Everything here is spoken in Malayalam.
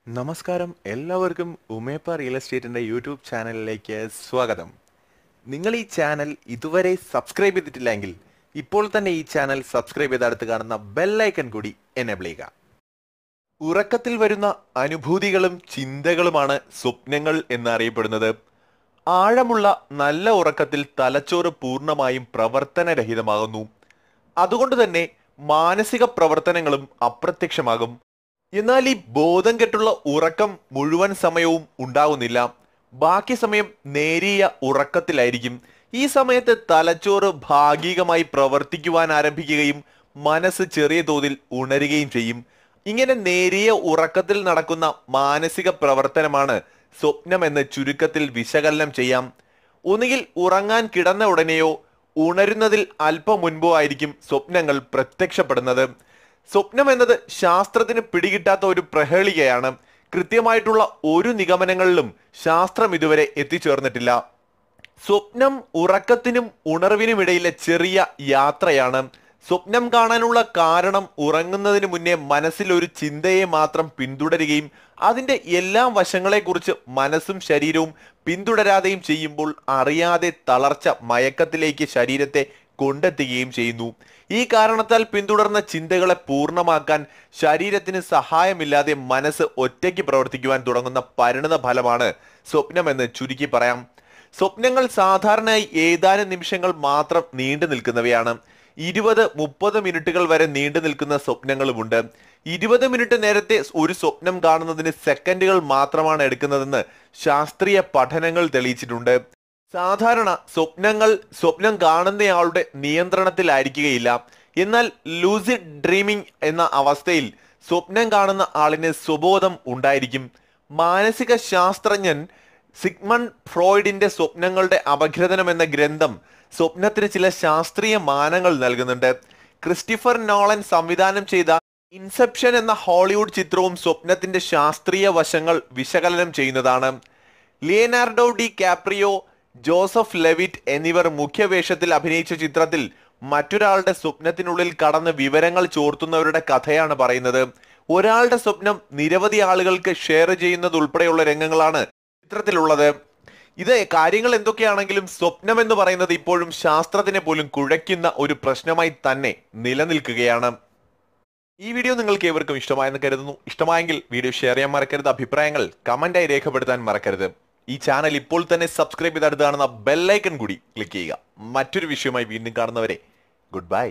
നമസ്കാരം എല്ലാവർക്കും ഉമേപ്പ റിയൽ എസ്റ്റേറ്റിന്റെ യൂട്യൂബ് ചാനലിലേക്ക് സ്വാഗതം. നിങ്ങൾ ഈ ചാനൽ ഇതുവരെ സബ്സ്ക്രൈബ് ചെയ്തിട്ടില്ലെങ്കിൽ ഇപ്പോൾ തന്നെ ഈ ചാനൽ സബ്സ്ക്രൈബ് ചെയ്ത് അടുത്ത് കാണുന്ന ബെൽ ഐക്കൺ കൂടി എനേബിൾ ചെയ്യുക. ഉറക്കത്തിൽ വരുന്ന അനുഭൂതികളും ചിന്തകളുമാണ് സ്വപ്നങ്ങൾ എന്നറിയപ്പെടുന്നത്. ആഴമുള്ള നല്ല ഉറക്കത്തിൽ തലച്ചോറ് പൂർണ്ണമായും പ്രവർത്തനരഹിതമാകുന്നു. അതുകൊണ്ട് തന്നെ മാനസിക പ്രവർത്തനങ്ങളും അപ്രത്യക്ഷമാകും. എന്നാൽ ഈ ബോധം കെട്ടുള്ള ഉറക്കം മുഴുവൻ സമയവും ഉണ്ടാകുന്നില്ല. ബാക്കി സമയം നേരിയ ഉറക്കത്തിലായിരിക്കും. ഈ സമയത്ത് തലച്ചോറ് ഭാഗികമായി പ്രവർത്തിക്കുവാൻ ആരംഭിക്കുകയും മനസ്സ് ചെറിയ തോതിൽ ഉണരുകയും ചെയ്യും. ഇങ്ങനെ നേരിയ ഉറക്കത്തിൽ നടക്കുന്ന മാനസിക പ്രവർത്തനമാണ് സ്വപ്നം എന്ന് ചുരുക്കത്തിൽ വിശകലനം ചെയ്യാം. ഒന്നുകിൽ ഉറങ്ങാൻ കിടന്ന ഉടനെയോ ഉണരുന്നതിൽ അല്പം മുൻപോ ആയിരിക്കും സ്വപ്നങ്ങൾ പ്രത്യക്ഷപ്പെടുന്നത്. സ്വപ്നം എന്നത് ശാസ്ത്രത്തിന് പിടികിട്ടാത്ത ഒരു പ്രഹേളികയാണ്. കൃത്യമായിട്ടുള്ള ഒരു നിഗമനങ്ങളിലും ശാസ്ത്രം ഇതുവരെ എത്തിച്ചേർന്നിട്ടില്ല. സ്വപ്നം ഉറക്കത്തിനും ഉണർവിനുമിടയിലെ ചെറിയ യാത്രയാണ്. സ്വപ്നം കാണാനുള്ള കാരണം ഉറങ്ങുന്നതിന് മുന്നേ മനസ്സിൽ ഒരു ചിന്തയെ മാത്രം പിന്തുടരുകയും അതിന്റെ എല്ലാ വശങ്ങളെക്കുറിച്ച് മനസ്സും ശരീരവും പിന്തുടരാതെയും ചെയ്യുമ്പോൾ അറിയാതെ തളർച്ച മയക്കത്തിലേക്ക് ശരീരത്തെ കൊണ്ടെത്തുകയും ചെയ്യുന്നു. ഈ കാരണത്താൽ പിന്തുടർന്ന ചിന്തകളെ പൂർണ്ണമാക്കാൻ ശരീരത്തിന് സഹായമില്ലാതെ മനസ്സ് ഒറ്റയ്ക്ക് പ്രവർത്തിക്കുവാൻ തുടങ്ങുന്ന പരിണത ഫലമാണ് സ്വപ്നമെന്ന് ചുരുക്കി പറയാം. സ്വപ്നങ്ങൾ സാധാരണയായി ഏതാനും നിമിഷങ്ങൾ മാത്രം നീണ്ടു നിൽക്കുന്നവയാണ്. 20-30 മിനിറ്റുകൾ വരെ നീണ്ടു നിൽക്കുന്ന സ്വപ്നങ്ങളുമുണ്ട്. 20 മിനിറ്റ് നേരത്തെ ഒരു സ്വപ്നം കാണുന്നതിന് സെക്കൻഡുകൾ മാത്രമാണ് എടുക്കുന്നതെന്ന് ശാസ്ത്രീയ പഠനങ്ങൾ തെളിയിച്ചിട്ടുണ്ട്. സാധാരണ സ്വപ്നം കാണുന്നയാളുടെ നിയന്ത്രണത്തിലായിരിക്കുകയില്ല. എന്നാൽ ലൂസിഡ് ഡ്രീമിംഗ് എന്ന അവസ്ഥയിൽ സ്വപ്നം കാണുന്ന ആളിന് സ്വബോധം ഉണ്ടായിരിക്കും. മാനസിക ശാസ്ത്രജ്ഞൻ സിഗ്മണ്ട് ഫ്രോയിഡിന്റെ സ്വപ്നങ്ങളുടെ അപഗ്രഥനം എന്ന ഗ്രന്ഥം സ്വപ്നത്തിന് ചില ശാസ്ത്രീയ മാനങ്ങൾ നൽകുന്നുണ്ട്. ക്രിസ്റ്റഫർ നോളൻ സംവിധാനം ചെയ്ത ഇൻസെപ്ഷൻ എന്ന ഹോളിവുഡ് ചിത്രവും സ്വപ്നത്തിന്റെ ശാസ്ത്രീയ വശങ്ങൾ വിശകലനം ചെയ്യുന്നതാണ്. Leonardo D Caprio, Joseph Leavitt എന്നിവർ മുഖ്യവേഷത്തിൽ അഭിനയിച്ച ചിത്രത്തിൽ മറ്റൊരാളുടെ സ്വപ്നത്തിനുള്ളിൽ കടന്ന് വിവരങ്ങൾ ചോർത്തുന്നവരുടെ കഥയാണ് പറയുന്നത്. ഒരാളുടെ സ്വപ്നം നിരവധി ആളുകൾക്ക് ഷെയർ ചെയ്യുന്നത് ഉൾപ്പെടെയുള്ള രംഗങ്ങളാണ് ചിത്രത്തിലുള്ളത്. ഇത് കാര്യങ്ങൾ എന്തൊക്കെയാണെങ്കിലും സ്വപ്നം എന്ന് പറയുന്നത് ഇപ്പോഴും ശാസ്ത്രത്തിനെ പോലും കുഴയ്ക്കുന്ന ഒരു പ്രശ്നമായി തന്നെ നിലനിൽക്കുകയാണ്. ഈ വീഡിയോ നിങ്ങൾക്ക് ഏവർക്കും ഇഷ്ടമായെന്ന് കരുതുന്നു. ഇഷ്ടമായെങ്കിൽ വീഡിയോ ഷെയർ ചെയ്യാൻ മറക്കരുത്. അഭിപ്രായങ്ങൾ കമന്റായി രേഖപ്പെടുത്താൻ മറക്കരുത്. ഈ ചാനൽ ഇപ്പോൾ തന്നെ സബ്സ്ക്രൈബ് ചെയ്ത് അടുത്ത് കാണുന്ന ബെൽ ഐക്കൺ കൂടി ക്ലിക്ക് ചെയ്യുക. മറ്റൊരു വിഷയമായി വീണ്ടും കാണുന്നവരെ ഗുഡ് ബൈ.